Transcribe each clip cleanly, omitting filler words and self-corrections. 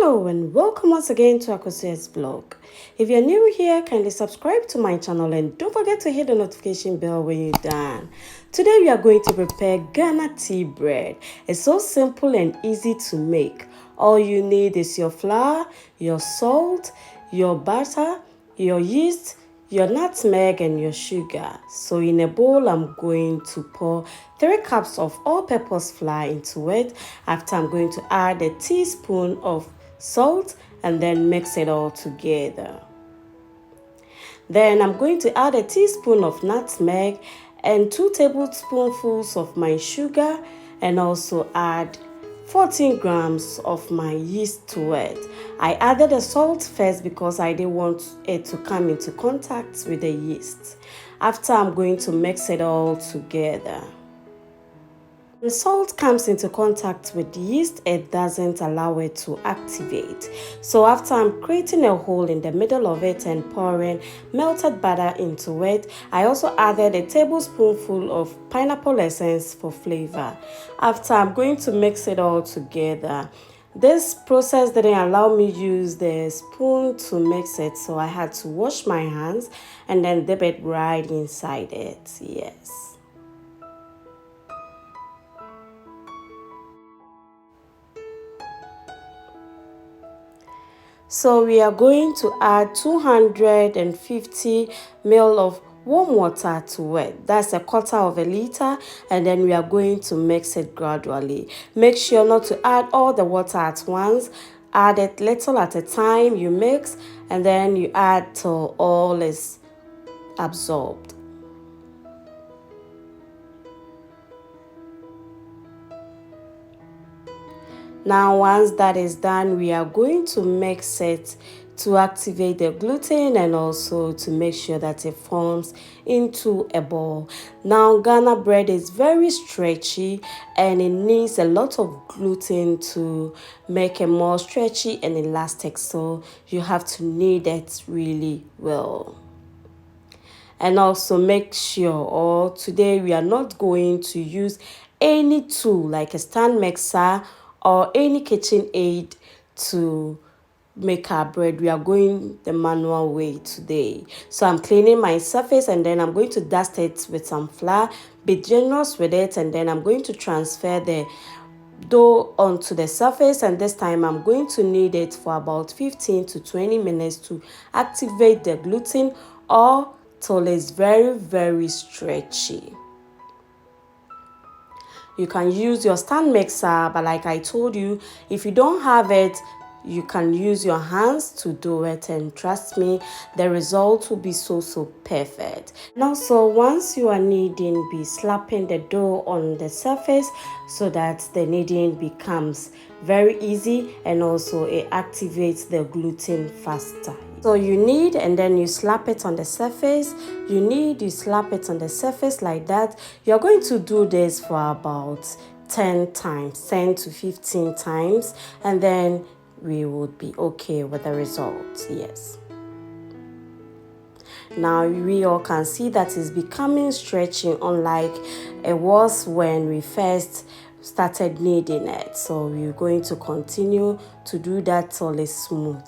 Hello and welcome once again to Akosia's blog. If you're new here, kindly subscribe to my channel and don't forget to hit the notification bell when you're done. Today we are going to prepare Ghana tea bread. It's so simple and easy to make. All you need is your flour, your salt, your butter, your yeast, your nutmeg and your sugar. So in a bowl, I'm going to pour 3 cups of all-purpose flour into it. After, I'm going to add a teaspoon of salt and then mix it all together. Then I'm going to add a teaspoon of nutmeg and 2 tablespoonfuls of my sugar, and also add 14 grams of my yeast to it. I added the salt first because I didn't want it to come into contact with the yeast. After, I'm going to mix it all together. When salt comes into contact with yeast, it doesn't allow it to activate. So after I'm creating a hole in the middle of it and pouring melted butter into it, I also added a tablespoonful of pineapple essence for flavor. After, I'm going to mix it all together. This process didn't allow me to use the spoon to mix it, so I had to wash my hands and then dip it right inside it. Yes. So we are going to add 250 ml of warm water to it. That's 1/4 of a liter, and then we are going to mix it gradually. Make sure not to add all the water at once. Add it little at a time. You mix and then you add till all is absorbed. Now, once that is done, we are going to mix it to activate the gluten and also to make sure that it forms into a ball. Now, Ghana bread is very stretchy and it needs a lot of gluten to make it more stretchy and elastic. So you have to knead it really well. And also make sure, or today we are not going to use any tool like a stand mixer or any kitchen aid to make our bread. We are going the manual way today. So I'm cleaning my surface and then I'm going to dust it with some flour. Be generous with it, and then I'm going to transfer the dough onto the surface, and this time I'm going to knead it for about 15 to 20 minutes to activate the gluten or till it's very stretchy. You can use your stand mixer, but like I told you, if you don't have it, you can use your hands to do it, and trust me, the result will be so perfect. And also, once you are kneading, be slapping the dough on the surface so that the kneading becomes very easy, and also it activates the gluten faster. So you knead and then you slap it on the surface. You knead, you slap it on the surface like that. You're going to do this for about 10 times, 10 to 15 times, and then we would be okay with the results. Yes. Now we all can see that it's becoming stretchy, unlike it was when we first started kneading it. So we're going to continue to do that till it's smooth.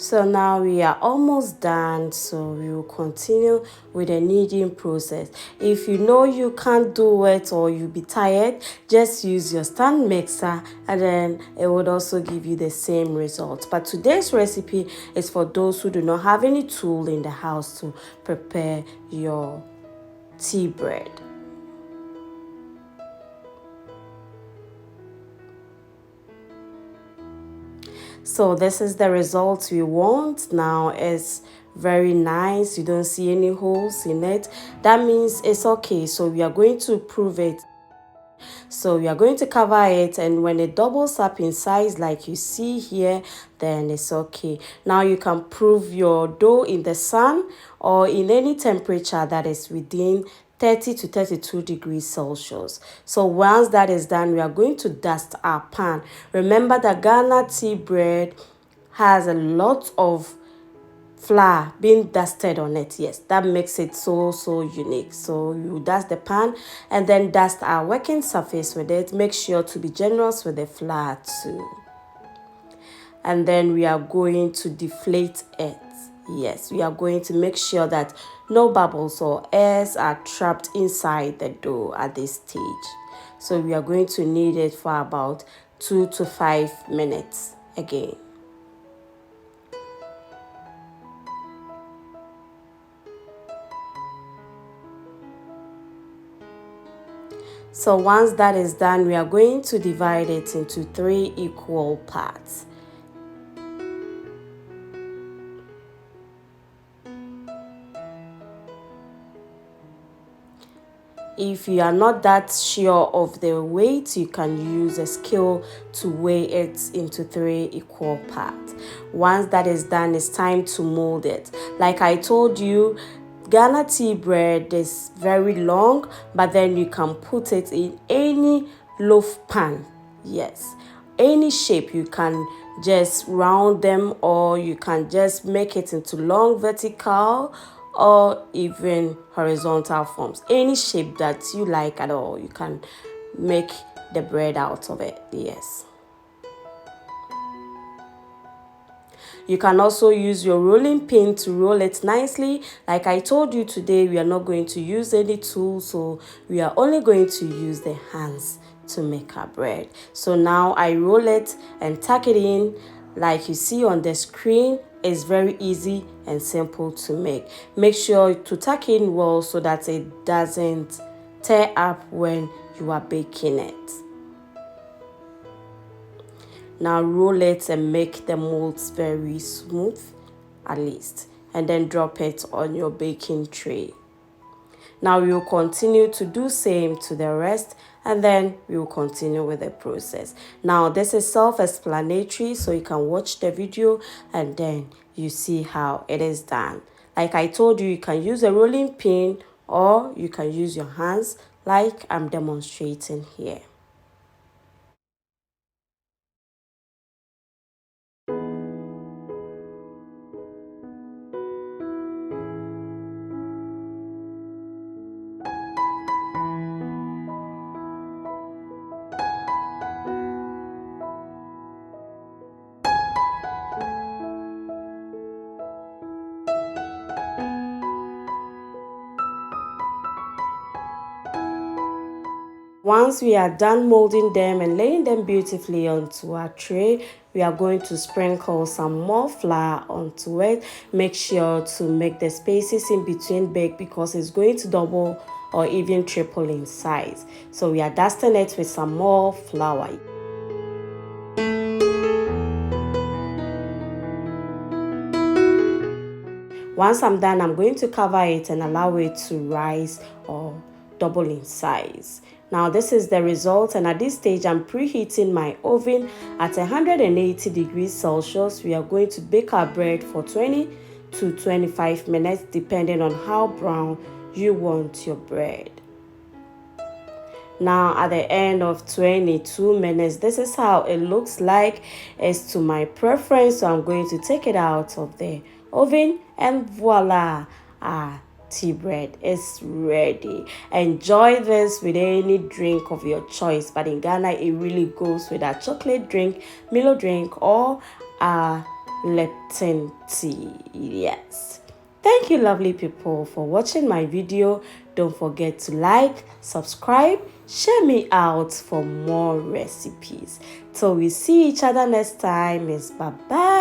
So now we are almost done, so we will continue with the kneading process. If you know you can't do it or you'll be tired, just use your stand mixer and then it would also give you the same result. But today's recipe is for those who do not have any tool in the house to prepare your tea bread. So this is the result we want. Now it's very nice. You don't see any holes in it. That means it's okay. So we are going to prove it. So we are going to cover it, and when it doubles up in size like you see here, then it's okay. Now you can prove your dough in the sun or in any temperature that is within 30 to 32 degrees Celsius. So once that is done, we are going to dust our pan. Remember that Ghana tea bread has a lot of flour being dusted on it. Yes, that makes it so unique. So you dust the pan and then dust our working surface with it. Make sure to be generous with the flour too. And then we are going to deflate it. Yes, we are going to make sure that no bubbles or airs are trapped inside the dough at this stage. So we are going to knead it for about 2 to 5 minutes again. So once that is done, we are going to divide it into 3 equal parts. If you are not that sure of the weight, you can use a scale to weigh it into 3 equal parts. Once that is done, it's time to mold it. Like I told you, Ghana tea bread is very long, but then you can put it in any loaf pan. Yes, any shape. You can just round them, or you can just make it into long vertical or even horizontal forms. Any shape that you like at all, you can make the bread out of it. Yes. You can also use your rolling pin to roll it nicely. Like I told you today, we are not going to use any tools, so we are only going to use the hands to make our bread. So now I roll it and tuck it in. Like you see on the screen, it's very easy and simple to make. Make sure to tuck in well so that it doesn't tear up when you are baking it. Now roll it and make the molds very smooth, at least, and then drop it on your baking tray. Now we will continue to do same to the rest, and then we will continue with the process. Now this is self-explanatory, so you can watch the video and then you see how it is done. Like I told you, you can use a rolling pin or you can use your hands like I'm demonstrating here. Once we are done molding them and laying them beautifully onto our tray, we are going to sprinkle some more flour onto it. Make sure to make the spaces in between big because it's going to double or even triple in size. So we are dusting it with some more flour. Once I'm done, I'm going to cover it and allow it to rise or double in size. Now this is the result, and at this stage I'm preheating my oven at 180 degrees Celsius. We are going to bake our bread for 20 to 25 minutes depending on how brown you want your bread. Now at the end of 22 minutes, this is how it looks like. It's to my preference, so I'm going to take it out of the oven, and voila, our tea bread is ready. Enjoy this with any drink of your choice, but in Ghana it really goes with a chocolate drink, Milo drink, or a Lipton tea. Yes. Thank you, lovely people, for watching my video. Don't forget to like, subscribe, share me out for more recipes. Till we see each other next time, it's bye-bye.